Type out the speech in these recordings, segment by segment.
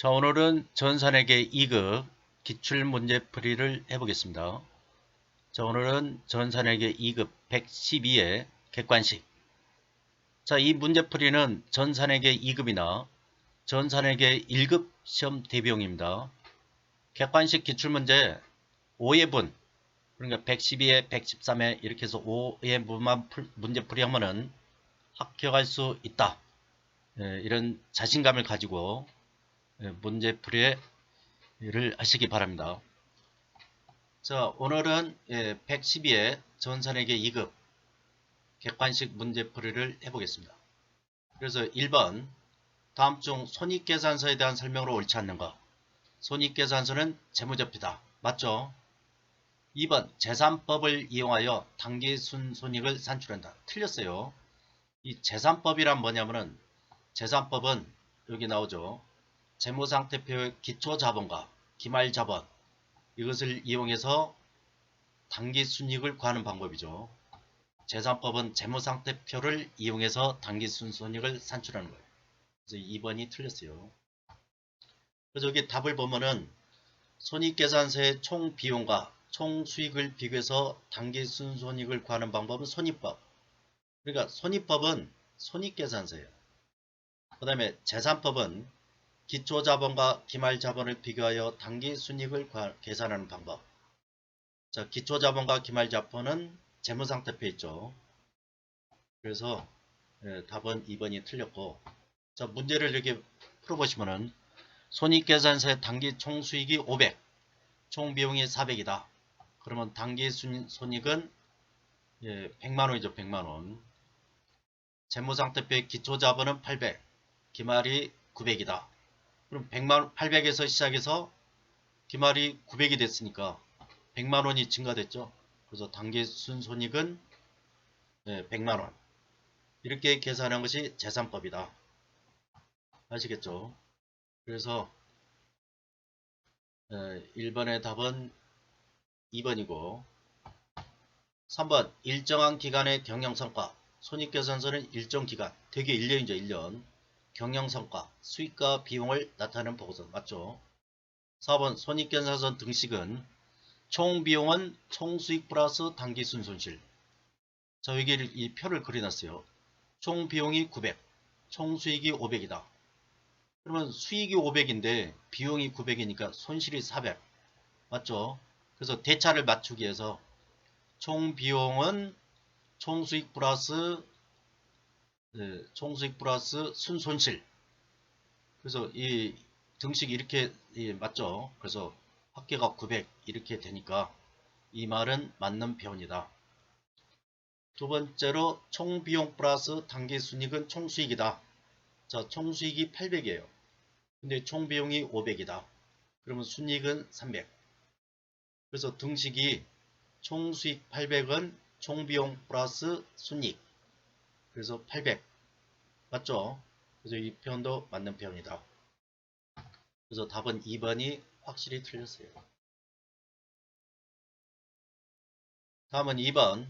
자, 오늘은 전산회계 2급 기출문제풀이를 해보겠습니다. 자, 오늘은 전산회계 2급 112의 객관식. 자, 이 문제풀이는 전산회계 2급이나 전산회계 1급 시험 대비용입니다. 객관식 기출문제 5회분, 그러니까 112회, 113회 이렇게 해서 5회분만 문제풀이 하면은 합격할 수 있다. 이런 자신감을 가지고 문제풀이를 하시기 바랍니다. 자, 오늘은 112의 전산회계 2급 객관식 문제풀이를 해보겠습니다. 그래서 1번 다음 중 손익계산서에 대한 설명으로 옳지 않는 것. 손익계산서는 재무제표다. 맞죠? 2번 재산법을 이용하여 당기순손익을 산출한다. 틀렸어요. 이 재산법이란 뭐냐면은 재산법은 여기 나오죠. 재무상태표의 기초자본과 기말자본 이것을 이용해서 당기순이익을 구하는 방법이죠. 재산법은 재무상태표를 이용해서 당기순손익을 산출하는 거예요. 그래서 2번이 틀렸어요. 그래서 여기 답을 보면은 손익계산서의 총비용과 총수익을 비교해서 당기순손익을 구하는 방법은 손익법. 그러니까 손익법은 손익계산서예요. 그 다음에 재산법은 기초자본과 기말자본을 비교하여 당기순이익을 계산하는 방법. 자, 기초자본과 기말자본은 재무상태표 있죠. 그래서 답은 2번이 틀렸고, 자, 문제를 이렇게 풀어보시면은 손익계산서의 당기 총수익이 500, 총비용이 400이다. 그러면 당기 손익은 100만원이죠. 100만원. 재무상태표의 기초자본은 800, 기말이 900이다. 그럼 100만, 800에서 시작해서 기말이 900이 됐으니까 100만원이 증가됐죠. 그래서 당기 순손익은 100만원. 이렇게 계산한 것이 재산법이다. 아시겠죠? 그래서 1번의 답은 2번이고 3번 일정한 기간의 경영성과 손익계산서는 일정 기간 되게 1년이죠. 1년 경영성과 수익과 비용을 나타내는 보고서 맞죠? 4번 손익계산서 등식은 총비용은 총수익 플러스 당기순손실. 자, 여기 이 표를 그려놨어요. 총비용이 900 총수익이 500이다. 그러면 수익이 500인데 비용이 900이니까 손실이 400 맞죠? 그래서 대차를 맞추기 위해서 총비용은 총수익 플러스 순손실. 그래서 이 등식이 이렇게 맞죠? 그래서 합계가 900 이렇게 되니까 이 말은 맞는 표현이다. 두 번째로 총비용 플러스 당기순이익은 총수익이다. 자, 총수익이 800이에요. 근데 총비용이 500이다. 그러면 순이익은 300. 그래서 등식이 총수익 800은 총비용 플러스 순이익. 그래서 800. 맞죠? 그래서 이 표현도 맞는 표현이다. 그래서 답은 2번이 확실히 틀렸어요. 다음은 2번.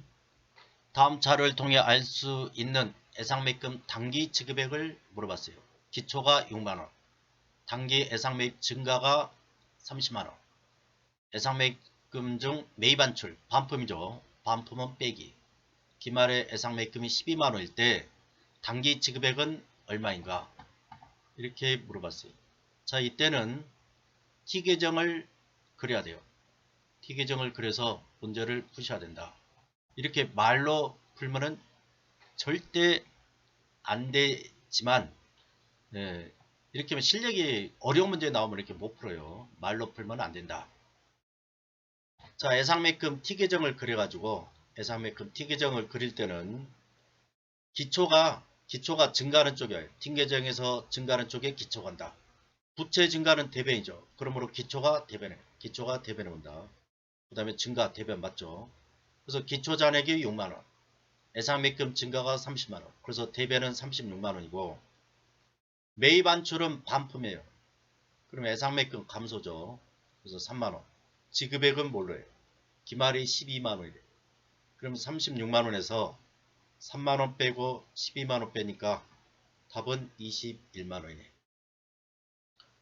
다음 자료를 통해 알 수 있는 예상매입금 단기 지급액을 물어봤어요. 기초가 6만원. 단기 예상매입 증가가 30만원. 예상매입금 중 매입반출, 반품이죠. 반품은 빼기. 기말에 예상매입금이 12만원일 때 단기 지급액은 얼마인가? 이렇게 물어봤어요. 자, 이때는 T계정을 그려야 돼요. T계정을 그려서 문제를 푸셔야 된다. 이렇게 말로 풀면은 절대 안 되지만 이렇게 하면 실력이 어려운 문제 나오면 이렇게 못 풀어요. 말로 풀면 안 된다. 자, 예상매입금 T계정을 그려가지고 예상매입금 T계정을 그릴 때는 기초가 증가하는 쪽이에요. T계정에서 증가하는 쪽에 기초 간다. 부채 증가는 대변이죠. 그러므로 기초가 대변에 온다. 그 다음에 증가 대변 맞죠. 그래서 기초 잔액이 6만원. 예상매입금 증가가 30만원. 그래서 대변은 36만원이고 매입 반출은 반품이에요. 그럼 예상매입금 감소죠. 그래서 3만원. 지급액은 뭘로 해요? 기말이 12만원이래요. 그럼 36만원에서 3만원 빼고 12만원 빼니까 답은 21만원이네.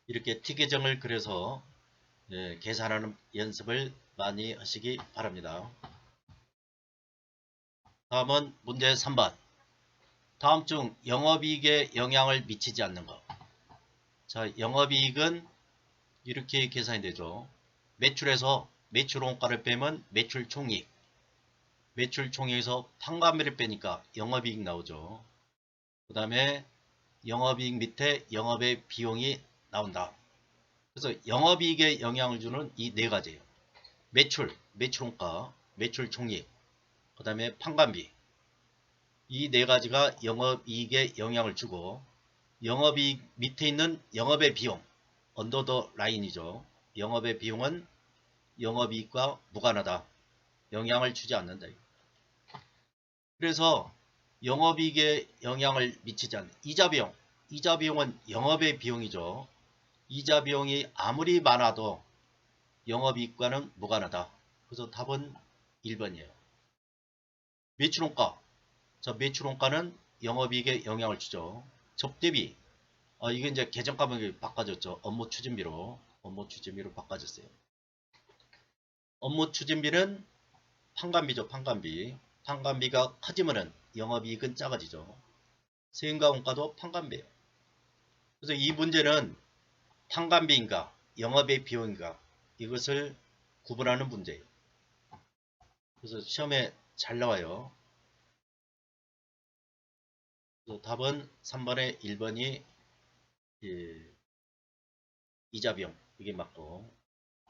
이렇게 T계정을 그려서 계산하는 연습을 많이 하시기 바랍니다. 다음은 문제 3번. 다음 중 영업이익에 영향을 미치지 않는 것. 자, 영업이익은 이렇게 계산이 되죠. 매출에서 매출원가를 빼면 매출총이익. 매출총이익에서 판관비를 빼니까 영업이익 나오죠. 그 다음에 영업이익 밑에 영업의 비용이 나온다. 그래서 영업이익에 영향을 주는 이 네 가지예요. 매출, 매출원가, 매출총이익, 그 다음에 판관비. 이 네 가지가 영업이익에 영향을 주고, 영업이익 밑에 있는 영업의 비용, 언더 더 라인이죠. 영업의 비용은 영업이익과 무관하다. 영향을 주지 않는다. 그래서 영업이익에 영향을 미치지 않는 이자비용. 이자비용은 영업의 비용이죠. 이자비용이 아무리 많아도 영업이익과는 무관하다. 그래서 답은 1번이에요. 매출원가. 자, 매출원가는 영업이익에 영향을 주죠. 접대비. 이게 이제 계정가격이 바꿔졌죠. 업무 추진비로. 업무 추진비로 바꿔졌어요. 업무 추진비는 판관비죠. 판관비. 판관비가 커지면은 영업이익은 작아지죠. 세금과 원가도 판관비예요. 그래서 이 문제는 판관비인가 영업의 비용인가 이것을 구분하는 문제예요. 그래서 시험에 잘 나와요. 그래서 답은 3번에 1번이 이자비용 이게 맞고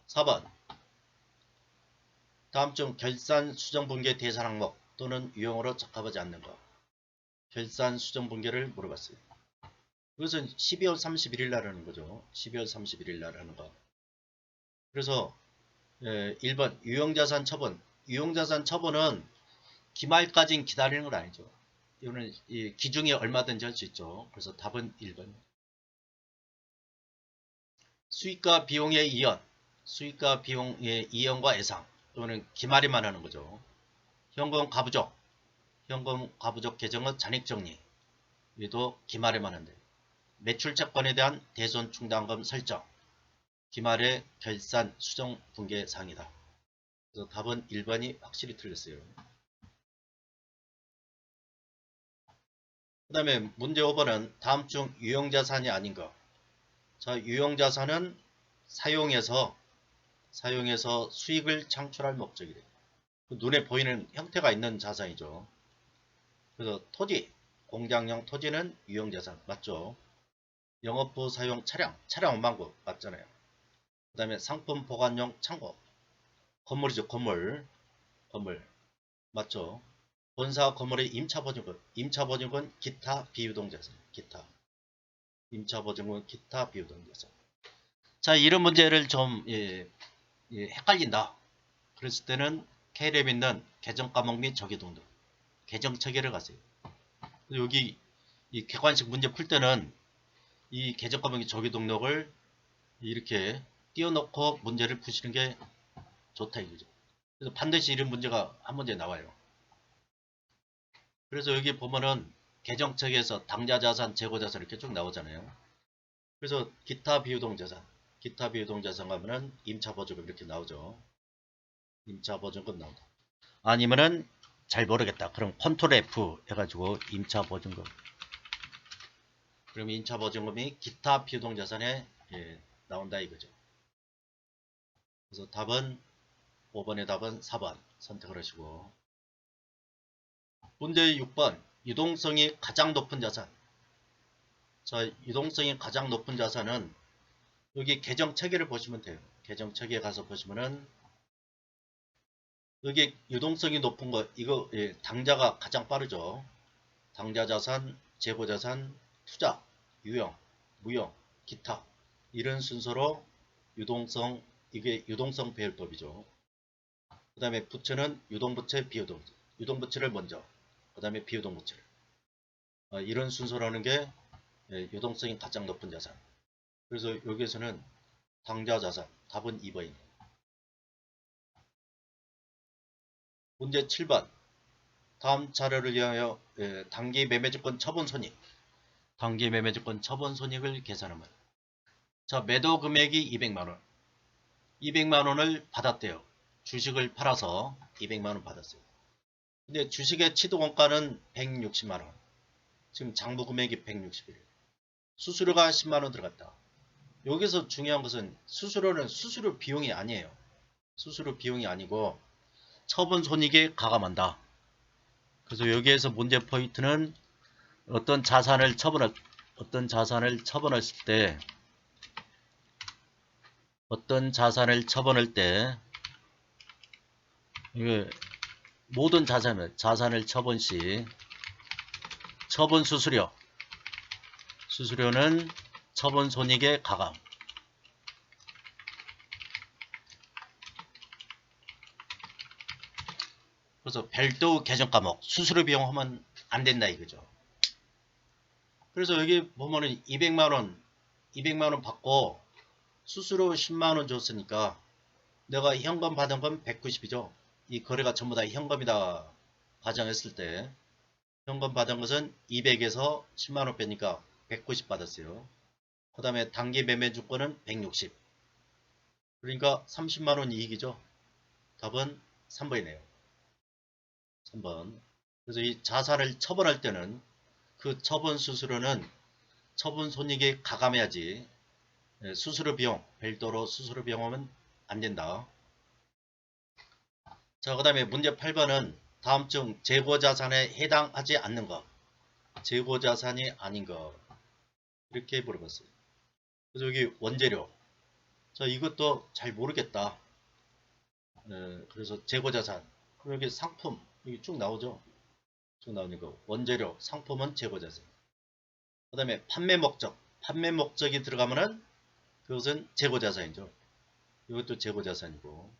4번 다음 중 결산 수정분계 대상 항목 또는 유형으로 적합하지 않는 것. 결산 수정분계를 물어봤어요. 이것은 12월 31일 날 하는 거죠. 12월 31일 날 하는 거. 그래서 1번 유형자산 처분. 유형자산 처분은 기말까지는 기다리는 건 아니죠. 이거는 기중에 얼마든지 할 수 있죠. 그래서 답은 1번. 수익과 비용의 이연. 수익과 비용의 이연과 예상. 또는 기말에만 하는 거죠. 현금 가부족. 현금 가부족 계정은 잔액정리. 이도 기말에만 한대. 매출채권에 대한 대손 충당금 설정. 기말의 결산 수정 분계 사항이다. 그래서 답은 1번이 확실히 틀렸어요. 그 다음에 문제 5번은 다음 중 유형자산이 아닌 것. 자, 유형자산은 사용해서 수익을 창출할 목적이래요. 눈에 보이는 형태가 있는 자산이죠. 그래서 토지, 공장용 토지는 유형자산 맞죠? 영업부 사용 차량 운반구 맞잖아요. 그 다음에 상품 보관용 창고, 건물이죠. 건물 맞죠? 본사 건물의 임차보증금 기타 비유동자산 임차보증금 기타 비유동자산. 자, 이런 문제를 좀 헷갈린다. 그랬을 때는 K랩 있는 계정과목 및 저기동력 계정체계를 가세요. 여기 이 객관식 문제 풀 때는 이 계정과목 및 저기동력을 이렇게 띄워놓고 문제를 푸시는 게 좋다 이거죠. 그래서 반드시 이런 문제가 한 문제 나와요. 그래서 여기 보면은 계정체계에서 당좌자산, 재고자산 이렇게 쭉 나오잖아요. 그래서 기타 비유동자산 가면은 임차보증금 이렇게 나오죠. 임차보증금 나온다. 아니면은 잘 모르겠다. 그럼 컨트롤 F 해가지고 임차보증금. 그럼 임차보증금이 기타 비유동자산에 나온다 이거죠. 그래서 답은 5번의 답은 4번 선택을 하시고 문제 6번 유동성이 가장 높은 자산. 자, 유동성이 가장 높은 자산은 여기 계정체계를 보시면 돼요. 계정체계에 가서 보시면은 여기 유동성이 높은 거 이거 당좌가 가장 빠르죠. 당좌자산, 재고자산, 투자, 유형, 무형, 기타 이런 순서로 유동성 이게 유동성 배열법이죠. 그 다음에 부채는 유동부채, 비유동부채. 유동부채를 먼저 그 다음에 비유동부채를 이런 순서라는 게 유동성이 가장 높은 자산. 그래서 여기에서는 당좌자산 답은 2번입니다. 문제 7번 다음 자료를 이용하여 단기 매매증권 처분 손익 단기 매매증권 처분 손익을 계산하면 자, 매도 금액이 200만원. 200만원을 받았대요. 주식을 팔아서 200만원 받았어요. 근데 주식의 취득원가는 160만원. 지금 장부 금액이 160이에요. 수수료가 10만원 들어갔다. 여기서 중요한 것은 수수료는 수수료 비용이 아니에요. 수수료 비용이 아니고 처분 손익에 가감한다. 그래서 여기에서 문제 포인트는 어떤 자산을 처분했을 때 이게 모든 자산을 처분 시 처분 수수료는 처분 손익에 가감. 그래서 별도 계정 과목 수수료 비용 하면 안 된다 이거죠. 그래서 여기 보면은 200만원 받고 수수료 10만원 줬으니까 내가 현금 받은 건 190이죠. 이 거래가 전부 다 현금이다 가정했을 때 현금 받은 것은 200에서 10만원 빼니까 190 받았어요. 그 다음에 단기 매매 주권은 160. 그러니까 30만원 이익이죠. 답은 3번이네요. 3번. 그래서 이 자산을 처분할 때는 그 처분 수수료는 처분 손익에 가감해야지 수수료 비용, 별도로 수수료 비용하면 안 된다. 자, 그 다음에 문제 8번은 다음 중 재고자산에 해당하지 않는 것. 재고자산이 아닌 것. 이렇게 물어봤어요. 그래서 여기 원재료. 자, 이것도 잘 모르겠다. 그래서 재고자산. 그럼 여기 상품. 여기 쭉 나오죠. 쭉 나오니까 원재료, 상품은 재고자산. 그 다음에 판매 목적. 판매 목적이 들어가면은 그것은 재고자산이죠. 이것도 재고자산이고.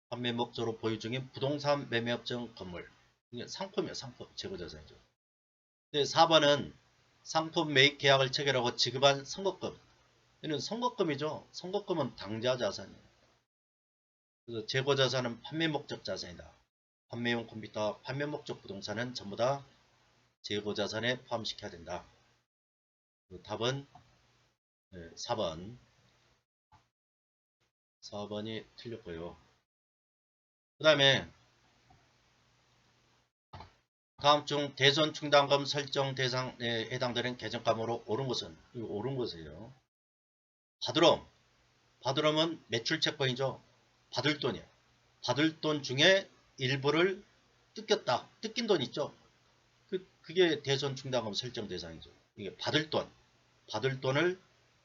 판매 목적으로 보유 중인 부동산 매매업종 건물. 이게 상품이에요. 상품. 재고자산이죠. 근데 4번은 상품 매입 계약을 체결하고 지급한 선거금. 이는 선거금이죠. 선거금은 당좌 자산이에요. 그래서 재고자산은 판매 목적 자산이다. 판매용 컴퓨터, 판매 목적 부동산은 전부 다 재고자산에 포함시켜야 된다. 답은 4번. 4번이 틀렸고요. 그 다음에 다음 중 대손 충당금 설정 대상에 해당되는 계정감으로 옳은 것은 이거 옳은 것이에요. 받으럼은 매출 채권이죠. 받을 돈이에요. 받을 돈 중에 일부를 뜯겼다. 뜯긴 돈 있죠. 그게 대손 충당금 설정 대상이죠. 이게 받을 돈을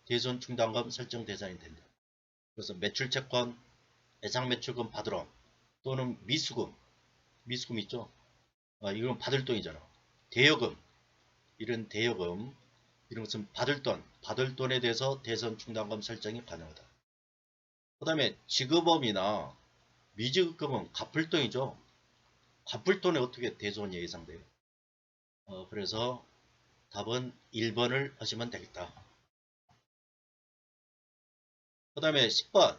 대손 충당금 설정 대상이 된다. 그래서 매출 채권, 예상 매출금 받으럼 또는 미수금 있죠. 이건 받을 돈이잖아. 대여금, 이런 대여금, 이런 것은 받을 돈에 대해서 대손 충당금 설정이 가능하다. 그 다음에 지급업이나 미지급금은 갚을 돈이죠. 갚을 돈에 어떻게 대손이 예상돼요? 그래서 답은 1번을 하시면 되겠다. 그 다음에 10번.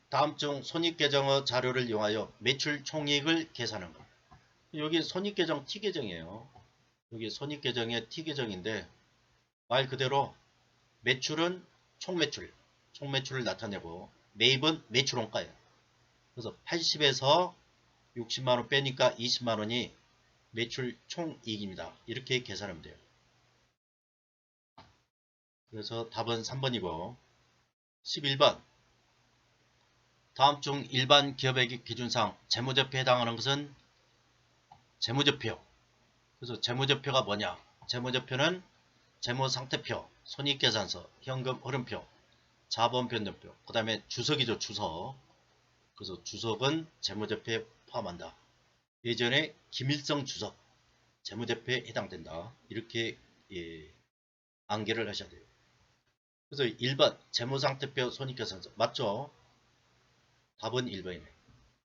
다음 중 손익계정의 자료를 이용하여 매출 총이익을 계산한 것. 여기 손익계정 T계정이에요. 여기 손익계정의 T계정인데 말 그대로 매출은 총매출을 나타내고 매입은 매출원가예요. 그래서 80에서 60만원 빼니까 20만원이 매출 총이익입니다. 이렇게 계산하면 돼요. 그래서 답은 3번이고 11번. 다음 중 일반 기업의 기준상 재무제표에 해당하는 것은 재무제표. 그래서 재무제표가 뭐냐? 재무제표는 재무상태표, 손익계산서, 현금 흐름표, 자본 변동표, 그 다음에 주석이죠. 주석. 그래서 주석은 재무제표에 포함한다. 예전에 김일성 주석 재무제표에 해당된다. 이렇게 암기를 하셔야 돼요. 그래서 1번 재무상태표 손익계산서 맞죠? 답은 1번이네.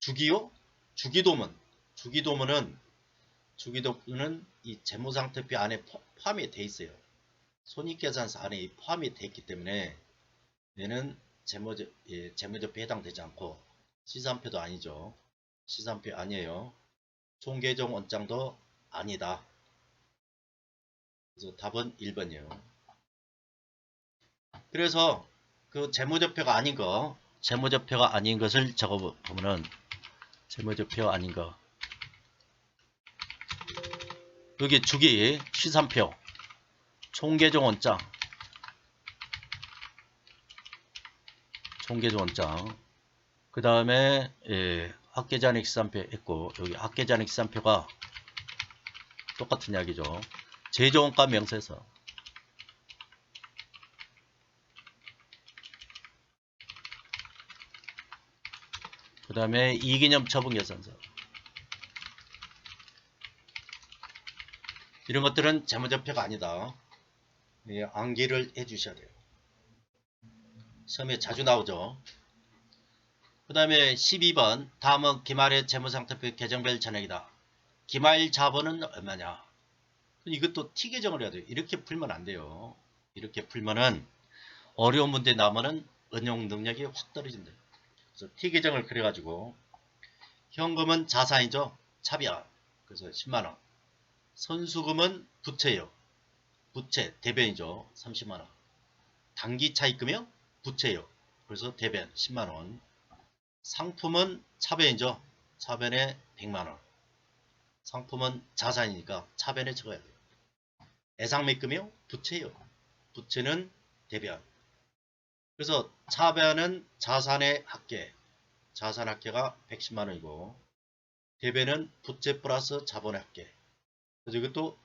주기요? 주기도문은 이 재무상태표 안에 포함이 돼 있어요. 손익계산서 안에 포함이 돼 있기 때문에 얘는 재무제표에 해당되지 않고 시산표도 아니죠. 시산표 아니에요. 총계정 원장도 아니다. 그래서 답은 1번이에요. 그래서 그 재무제표가 아닌 거, 재무제표가 아닌 것을 적어보면은, 재무제표 아닌 거. 여기 주기, 시산표, 총계종 원장, 총계종 원장. 그 다음에, 학계잔액 시산표 있고, 여기 학계잔액 시산표가 똑같은 이야기죠. 제조원가 명세서. 그 다음에 이기념 처분계산서. 이런 것들은 재무제표가 아니다. 암기를 해주셔야 돼요. 시험에 자주 나오죠. 그 다음에 12번 다음은 기말의 재무상태표 계정별 전액이다. 기말 자본은 얼마냐. 이것도 T 계정을 해야 돼요. 이렇게 풀면 안 돼요. 이렇게 풀면은 어려운 문제 나오면은 응용 능력이 확 떨어진다. 그래서 T 계정을 그려가지고 현금은 자산이죠. 차비야. 그래서 10만원. 선수금은 부채요. 부채 대변이죠. 30만원. 단기 차입금이요. 부채요. 그래서 대변 10만원. 상품은 차변이죠. 차변에 100만원. 상품은 자산이니까 차변에 적어야 돼요. 애상매금이요. 부채요. 부채는 대변. 그래서 차변은 자산의 합계. 자산 합계가 110만원이고 대변은 부채 플러스 자본의 합계. 그래서 이것도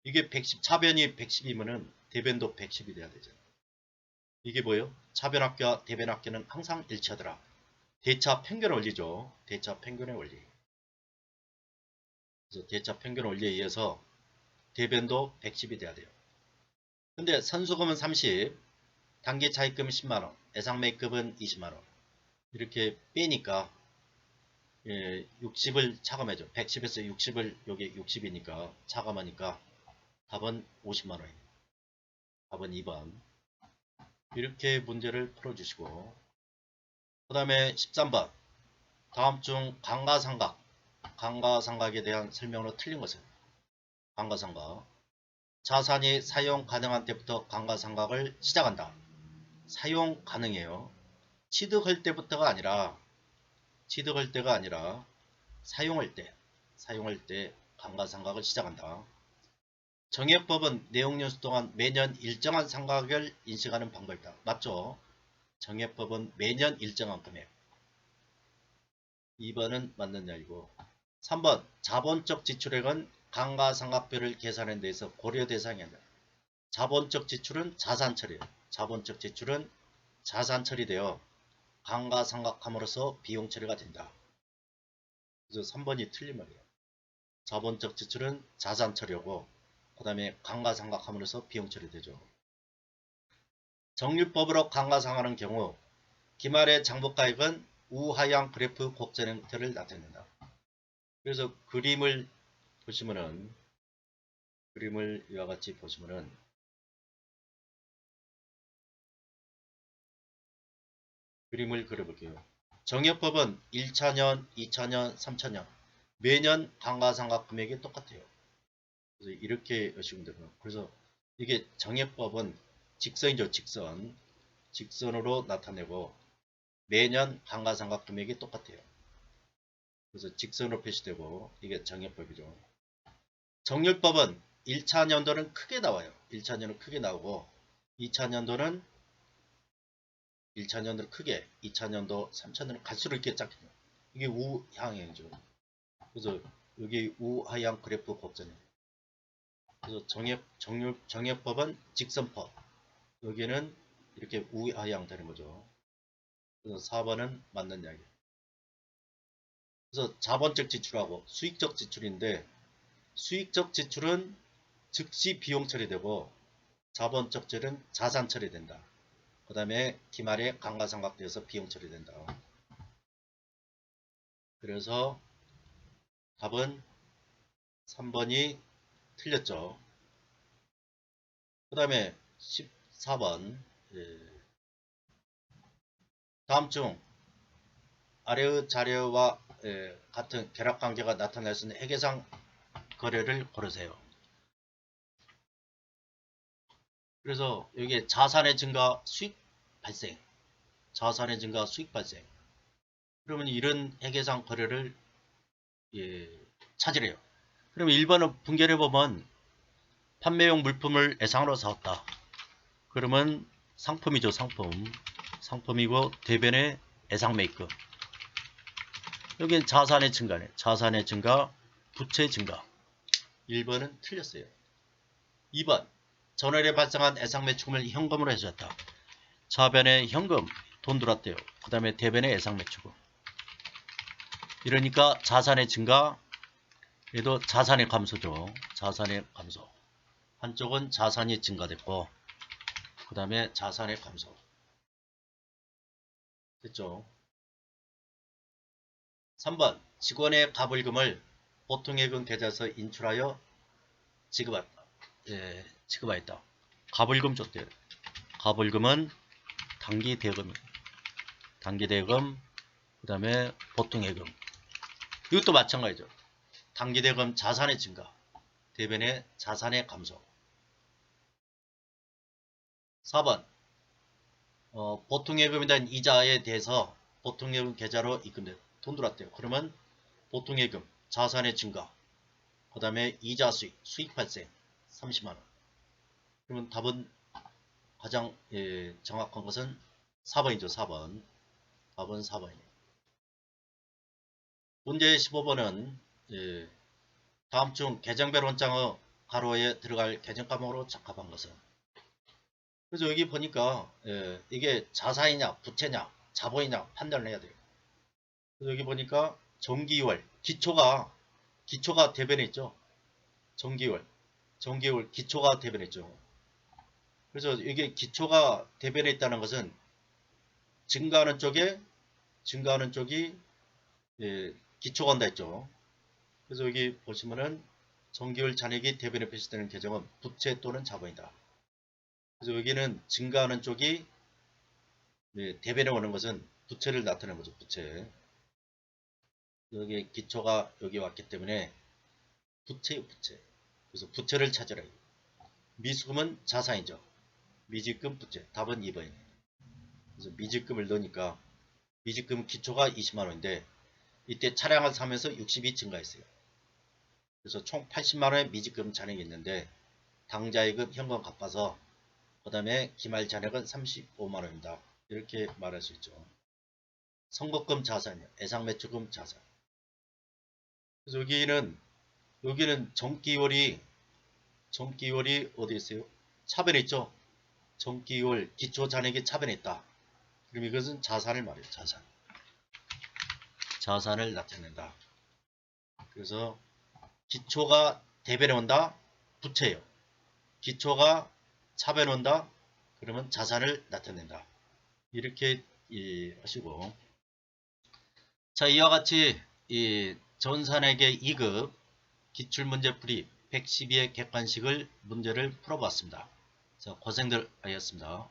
이게 110, 차변이 110이면은 대변도 110이 돼야 되죠. 이게 뭐예요? 차변 합계와 대변 합계는 항상 일치하더라. 대차 평균 원리죠. 대차 평균의 원리. 그래서 대차 평균 원리에 의해서 대변도 110이 돼야 돼요. 근데 선수금은 30, 단기 차입금은 10만원, 애상매입금은 20만원. 이렇게 빼니까 60을 차감해줘. 110에서 60을 여기 60이니까 차감하니까 답은 50만원입니다. 답은 2번. 이렇게 문제를 풀어주시고 그 다음에 13번 다음 중 감가상각 감가상각에 대한 설명으로 틀린 것은 감가상각 자산이 사용 가능한 때부터 감가상각을 시작한다. 사용 가능해요. 취득할 때부터가 아니라 사용할 때 감가상각을 시작한다. 정액법은 내용연수 동안 매년 일정한 상각을 인식하는 방법이다. 맞죠? 정액법은 매년 일정한 금액. 2번은 맞는 이야기고 3번 자본적 지출액은 감가상각표를 계산하는 데서 고려 대상이 아니다. 자본적 지출은 자산 처리예요. 자본적 지출은 자산 처리되어 감가상각함으로써 비용 처리가 된다. 그래서 3번이 틀린 말이에요. 자본적 지출은 자산 처리하고 그 다음에 감가상각함으로써 비용 처리되죠. 정률법으로 감가상각하는 경우 기말의 장부가액은 우하향 그래프 곡선 형태를 나타낸다. 그래서 그림을 보시면은 그림을 이와 같이 보시면은 그림을 그려볼게요. 정액법은 1차년, 2차년, 3차년 매년 감가상각 금액이 똑같아요. 그래서 이렇게 하시면 되고요. 그래서 이게 정액법은 직선이죠. 직선으로 나타내고 매년 감가상각 금액이 똑같아요. 그래서 직선으로 표시되고 이게 정액법이죠. 정률법은 1차 년도는 크게 나와요. 1차 년도는 크게 나오고 2차 년도는 1차 년도는 크게 2차 년도 3차 년도는 갈수록 이렇게 작게 나와요. 이게 우하향이죠. 그래서 여기 우하향 그래프 곡선이에요. 그래서 정액법은 직선법. 여기는 이렇게 우하향 되는 거죠. 그래서 4번은 맞는 이야기예요. 그래서 자본적 지출하고 수익적 지출인데 수익적 지출은 즉시 비용 처리되고 자본적 지출은 자산 처리된다. 그 다음에 기말에 감가상각되어서 비용 처리된다. 그래서 답은 3번이 틀렸죠. 그 다음에 14번 다음 중 아래의 자료와 같은 결합관계가 나타날 수 있는 회계상 거래를 고르세요. 그래서 여기에 자산의 증가, 수익 발생, 자산의 증가, 수익 발생. 그러면 이런 회계상 거래를 찾으래요. 그러면 1번은 분결해 보면 판매용 물품을 예상으로 사왔다. 그러면 상품이죠. 상품이고 대변의 예상 매입금. 여기는 자산의 증가네. 자산의 증가, 부채 증가. 1번은 틀렸어요. 2번 전월에 발생한 예상 매출금을 현금으로 해줬다. 자변의 현금, 돈 들어왔대요. 그 다음에 대변의 예상 매출금. 이러니까 자산의 증가, 얘도 자산의 감소죠. 자산의 감소. 한쪽은 자산이 증가됐고 그 다음에 자산의 감소. 됐죠? 3번 직원의 가불금을 보통예금 계좌에서 인출하여 지급했다. 지급하였다. 가불금 줬대요. 가불금은 단기대금, 그 다음에 보통예금. 이것도 마찬가지죠. 단기대금 자산의 증가, 대변의 자산의 감소. 4번 보통예금에 대한 이자에 대해서 보통예금 계좌로 입금돼 돈 들어왔대요. 그러면 보통예금 자산의 증가, 그 다음에 이자 수익 발생 30만원. 그러면 답은 가장 정확한 것은 4번이죠. 4번. 답은 4번이에요. 문제 15번은 다음 중 계정별 원장의 가로에 들어갈 계정과목으로 적합한 것은. 그래서 여기 보니까 이게 자산이냐 부채냐 자본이냐 판단을 해야 돼요. 그래서 여기 보니까 정기월 기초가 대변에 있죠. 정기월 기초가 대변에 있죠. 그래서 이게 기초가 대변에 있다는 것은 증가하는 쪽이 기초가 온다 했죠. 그래서 여기 보시면은 정기월 잔액이 대변에 표시되는 계정은 부채 또는 자본이다. 그래서 여기는 증가하는 쪽이 대변에 오는 것은 부채를 나타내는 거죠. 부채. 여기 기초가 여기 왔기 때문에 부채. 그래서 부채를 찾으라. 미수금은 자산이죠. 미지금 부채. 답은 2번이네요. 그래서 미지금을 넣으니까 미지금 기초가 20만원인데 이때 차량을 사면서 60이 증가했어요. 그래서 총 80만원의 미지금 잔액이 있는데 당자예금 현금 갚아서 그 다음에 기말 잔액은 35만원입니다. 이렇게 말할 수 있죠. 선거금 자산이요. 예상매출금 자산. 그래서 여기는 정기월이 어디 있어요? 차변에 있죠. 정기월 기초 잔액이 차변에 있다. 그럼 이것은 자산을 말해요. 자산을 나타낸다. 그래서 기초가 대변에 온다. 부채예요. 기초가 차변에 온다. 그러면 자산을 나타낸다. 이렇게 하시고, 자, 이와 같이 전산액의 2급 기출문제 풀이 112의 객관식을 문제를 풀어봤습니다. 자, 고생들 하셨습니다.